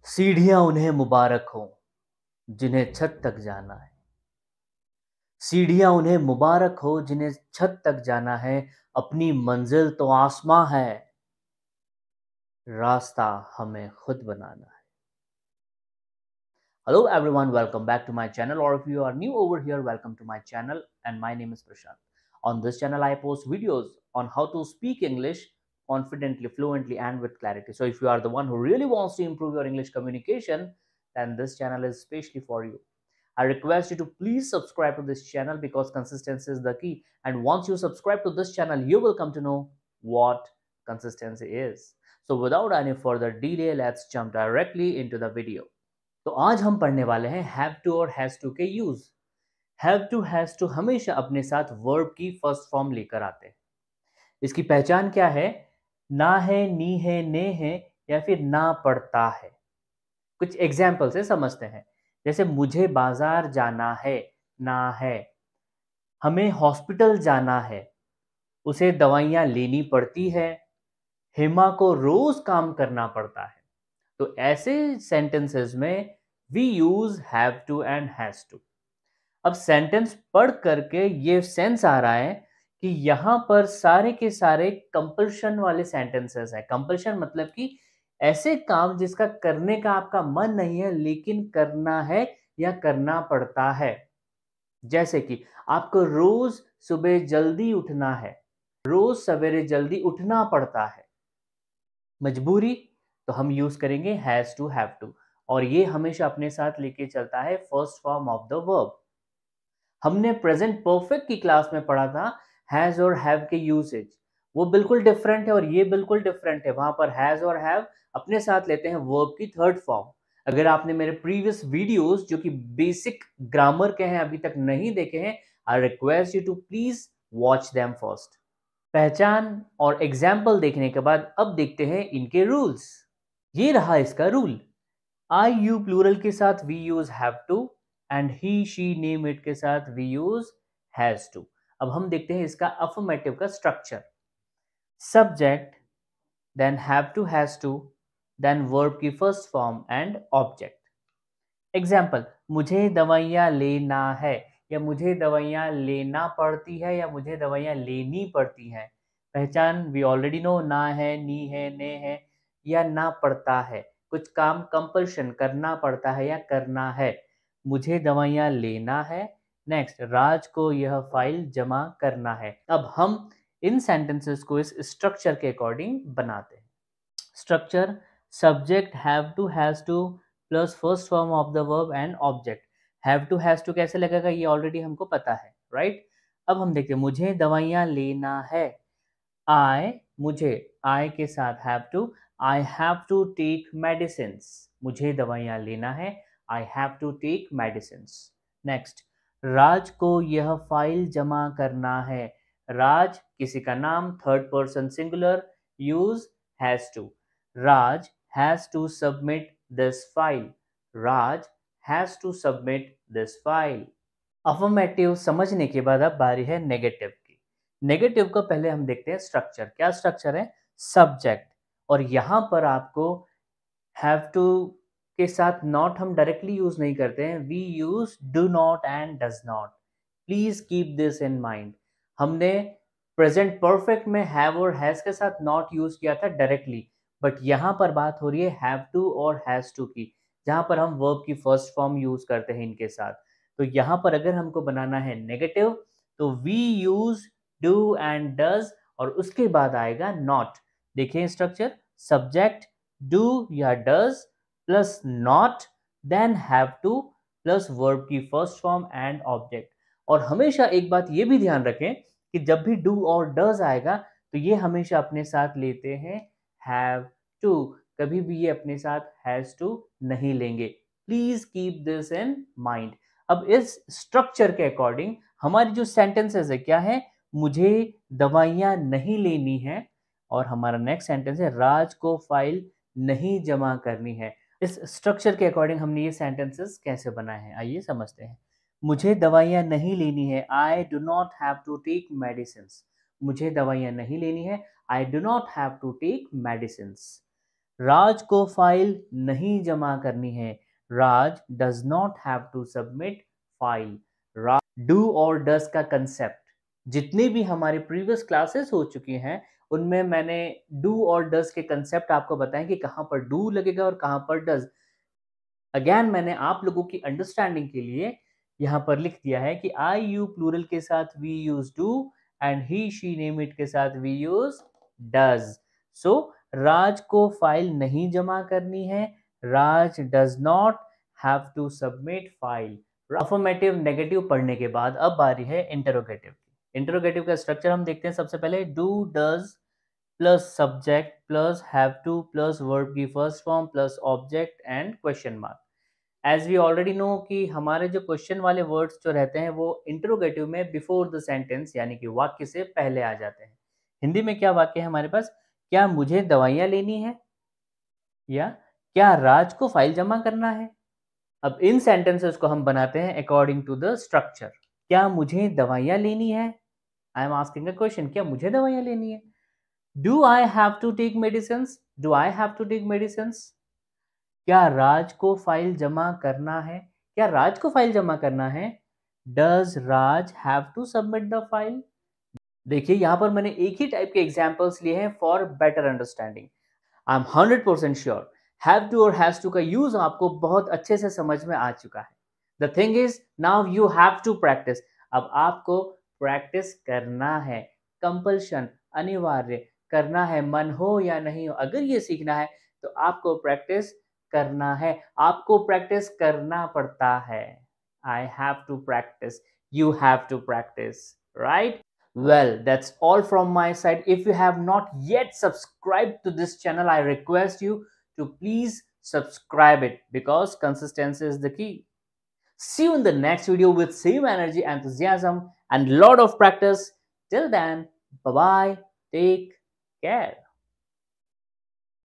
सीढ़ियां उन्हें मुबारक हों जिन्हें छत तक जाना है। सीढ़ियां उन्हें मुबारक हो जिन्हें छत तक जाना है। अपनी मंजिल तो आसमां है, रास्ता हमें खुद बनाना है। Hello everyone, welcome back to my channel, or if you are new over here, welcome to my channel, and my name is Prashant. On this channel I post videos on how to speak English confidently, fluently and with clarity. So if you are the one who really wants to improve your English communication, then this channel is especially for you. I request you to please subscribe to this channel because consistency is the key, and once you subscribe to this channel you will come to know what consistency is. So without any further delay, let's jump directly into the video. तो आज हम पढ़ने वाले हैं have to और has to के use. Have to has to हमेशा अपने साथ वर्ब की फर्स्ट फॉर्म लेकर आते हैं। इसकी पहचान क्या है? ना है, नी है, ने है या फिर ना पड़ता है। कुछ एग्जाम्पल से समझते हैं। जैसे मुझे बाजार जाना है, ना है। हमें हॉस्पिटल जाना है, उसे दवाइयां लेनी पड़ती है। हेमा को रोज काम करना पड़ता है। तो ऐसे सेंटेंसेस में we use have to and has to. अब सेंटेंस पढ़ करके ये सेंस आ रहा है कि यहां पर सारे के सारे कंपल्शन वाले सेंटेंसेस है। कंपल्शन मतलब कि ऐसे काम जिसका करने का आपका मन नहीं है लेकिन करना है या करना पड़ता है। जैसे कि आपको रोज सुबह जल्दी उठना है, रोज सवेरे जल्दी उठना पड़ता है। मजबूरी तो हम यूज करेंगे हैज टू हैव टू, और ये हमेशा अपने साथ लेके चलता है first form of the verb. हमने प्रेजेंट परफेक्ट की क्लास में पढ़ा था हैज और हैव के यूसेज। वो बिल्कुल डिफरेंट है और ये बिल्कुल डिफरेंट है। वहां पर हैज और हैव अपने साथ लेते हैं वर्ब की थर्ड फॉर्म। अगर आपने मेरे प्रीवियस वीडियोस जो कि बेसिक ग्रामर के हैं अभी तक नहीं देखे हैं, I request you to please watch them first. पहचान और एग्जाम्पल देखने के बाद अब देखते हैं इनके रूल्स। ये रहा इसका रूल। आई यू प्लूरल के साथ we use have to, and he she name it के साथ वी यूज हैज टू। अब हम देखते हैं इसका अफर्मेटिव का structure. Subject, then have to has to, then verb की first form and object. Example, मुझे दवाइयाँ लेना है, या मुझे दवाइयाँ लेना पड़ती है, या मुझे दवाइयाँ लेनी पड़ती हैं। पहचान वी ऑलरेडी नो, ना है, नी है, ने है या ना पड़ता है। कुछ काम कंपल्शन करना पड़ता है या करना है। मुझे दवाइयाँ लेना है। नेक्स्ट, राज को यह फाइल जमा करना है। अब हम इन सेंटेंसेस को इस स्ट्रक्चर के अकॉर्डिंग बनाते हैं। Structure, subject have to has to plus first form of the verb and object. Have to has to कैसे लगेगा ये ऑलरेडी हमको पता है, राइट? अब हम देखते हैं, मुझे दवाइयाँ लेना है। आई, मुझे, आई के साथ have to, I have to take medicines. मुझे दवाइयाँ लेना है, I have to take medicines. Next, Raj को यह फाइल जमा करना है। राज किसी का नाम, third person singular, use has to. Raj has to submit this file. Raj has to submit this file. Affirmative समझने के बाद अब बारी है नेगेटिव की। नेगेटिव को पहले हम देखते हैं स्ट्रक्चर। क्या स्ट्रक्चर है? सब्जेक्ट, और यहां पर आपको हैव टू के साथ नॉट हम डायरेक्टली यूज नहीं करते हैं। We use do not and does not. Please keep this in mind. हमने प्रेजेंट परफेक्ट में हैव और हैज के साथ नॉट यूज किया था डायरेक्टली, बट यहां पर बात हो रही है हैव टू और हैज टू की, जहां पर हम वर्ब की फर्स्ट फॉर्म यूज करते हैं इनके साथ। तो यहां पर अगर हमको बनाना है नेगेटिव, तो we use do and does, और उसके बाद आएगा नॉट। देखिए स्ट्रक्चर, सब्जेक्ट डू या does plus not, then have to plus verb की फर्स्ट फॉर्म एंड ऑब्जेक्ट। और हमेशा एक बात ये भी ध्यान रखें कि जब भी डू और डज आएगा तो ये हमेशा अपने साथ लेते हैं हैव टू। कभी भी ये अपने साथ हैज टू नहीं लेंगे। Please keep this in mind. अब इस स्ट्रक्चर के अकॉर्डिंग हमारी जो सेंटेंसेस है क्या है? मुझे दवाइयां नहीं लेनी है, और हमारा नेक्स्ट सेंटेंस है राज को फाइल नहीं जमा करनी है। इस स्ट्रक्चर के अकॉर्डिंग हमने ये सेंटेंसेस कैसे बनाए हैं, आइए समझते हैं। मुझे दवाइयां नहीं लेनी है, I do not have to take medicines. मुझे दवाइयां नहीं लेनी है, I do not have to take medicines. Raj को फाइल नहीं जमा करनी है। Raj does not have to submit file. Do और डज का कंसेप्ट जितनी भी हमारी प्रीवियस क्लासेस हो चुकी हैं उनमें मैंने डू और डज के कंसेप्ट आपको बताएं कि कहां पर डू लगेगा और कहां पर डज। अगेन मैंने आप लोगों की अंडरस्टैंडिंग के लिए यहाँ पर लिख दिया है कि आई यू प्लूरल के साथ we use do and he she name it के साथ we use does. So Raj को फाइल नहीं जमा करनी है। Raj does not have to submit file. Affirmative negative पढ़ने के बाद अब बारी है इंटरोगेटिव की। इंटरोगेटिव का स्ट्रक्चर हम देखते हैं। सबसे पहले do does plus subject plus have to plus verb की first form plus object and question mark. As we already know कि हमारे जो क्वेश्चन वाले वर्ड्स जो रहते हैं वो इंटरोगेटिव में बिफोर द सेंटेंस यानी कि वाक्य से पहले आ जाते हैं। हिंदी में क्या वाक्य है हमारे पास? क्या मुझे दवाइयाँ लेनी है, या क्या राज को फाइल जमा करना है। अब इन सेंटेंसेस को हम बनाते हैं अकॉर्डिंग टू द स्ट्रक्चर। क्या मुझे दवाइयाँ लेनी है? I am asking a question, क्या मुझे दवाइयाँ लेनी है? Do I have to take medicines? Do I have to take medicines? क्या राज को फाइल जमा करना है? क्या राज को फाइल जमा करना है? Does Raj have to submit the file? देखिए यहां पर मैंने एक ही टाइप के एग्जाम्पल्स लिए हैं for better understanding. I am 100% sure have to और हैज टू का यूज आपको बहुत अच्छे से समझ में आ चुका है। The thing is now you have to practise. अब आपको प्रैक्टिस करना है। कंपल्शन, अनिवार्य करना है, मन हो या नहीं हो, अगर ये सीखना है तो आपको प्रैक्टिस करना है। आपको प्रैक्टिस करना पड़ता है। I have to practise, you have to practice, right? Well, that's all from my side. If you have not yet subscribed to this channel, I request you to please subscribe it because consistency is the key. See you in the next video with same energy, enthusiasm, and lot of practice. Till then, bye bye. Take care.